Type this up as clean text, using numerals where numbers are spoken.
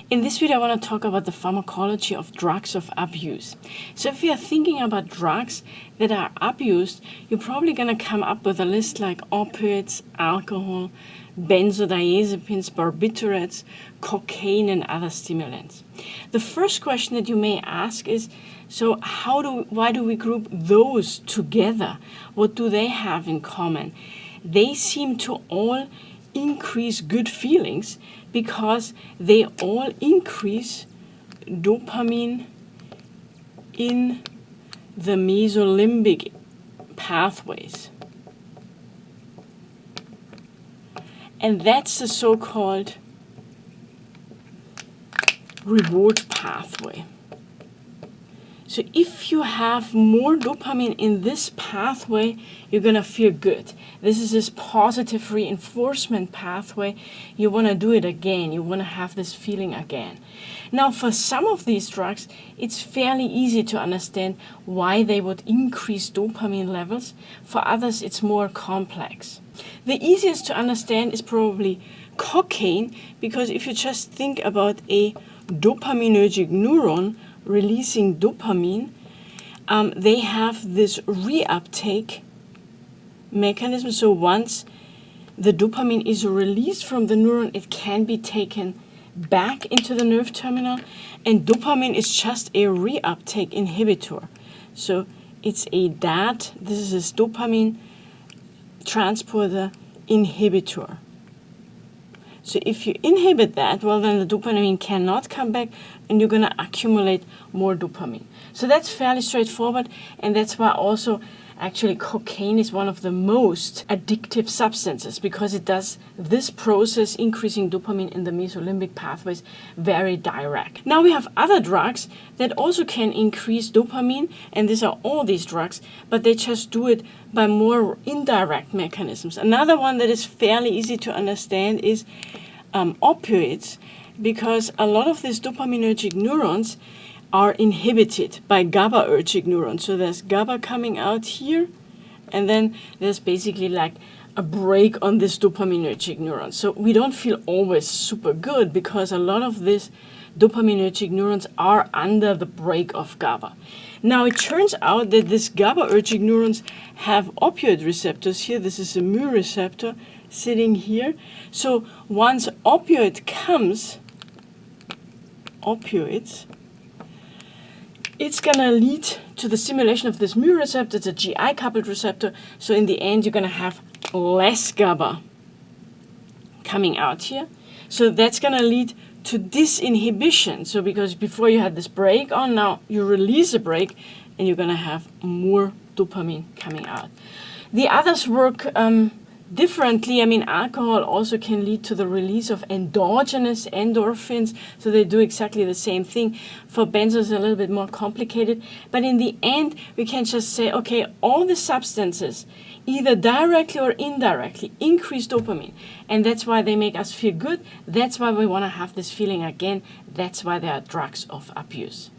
In this video, I want to talk about the pharmacology of drugs of abuse. So if you are thinking about drugs that are abused, you're probably going to come up with a list like opioids, alcohol, benzodiazepines, barbiturates, cocaine, and other stimulants. The first question that you may ask is, so why do we group those together? What do they have in common? They seem to all increase good feelings because they all increase dopamine in the mesolimbic pathways. And that's the so-called reward pathway. So if you have more dopamine in this pathway, you're going to feel good. This is this positive reinforcement pathway. You want to do it again. You want to have this feeling again. Now, for some of these drugs, it's fairly easy to understand why they would increase dopamine levels. For others, it's more complex. The easiest to understand is probably cocaine, because if you just think about a dopaminergic neuron releasing dopamine, they have this reuptake mechanism. So once the dopamine is released from the neuron, it can be taken back into the nerve terminal, and dopamine is just a reuptake inhibitor. So it's a DAT, this is this dopamine transporter inhibitor. So if you inhibit that, well, then the dopamine cannot come back and you're going to accumulate more dopamine. So that's fairly straightforward, and that's why also actually cocaine is one of the most addictive substances, because it does this process, increasing dopamine in the mesolimbic pathways, very direct. Now we have other drugs that also can increase dopamine, and these are all these drugs, but they just do it by more indirect mechanisms. Another one that is fairly easy to understand is opioids, because a lot of these dopaminergic neurons are inhibited by GABAergic neurons. So there's GABA coming out here, and then there's basically like a break on this dopaminergic neuron. So we don't feel always super good because a lot of these dopaminergic neurons are under the break of GABA. Now it turns out that these GABAergic neurons have opioid receptors here. This is a mu receptor sitting here. So once opioids, it's going to lead to the stimulation of this mu receptor. It's a GI coupled receptor. So in the end, you're going to have less GABA coming out here. So that's going to lead to disinhibition. So because before you had this brake on, now you release a brake and you're going to have more dopamine coming out. The others work differently. I mean, alcohol also can lead to the release of endogenous endorphins, so they do exactly the same thing. For benzos, it's a little bit more complicated, but in the end, we can just say, okay, all the substances, either directly or indirectly, increase dopamine, and that's why they make us feel good. That's why we want to have this feeling again. That's why they are drugs of abuse.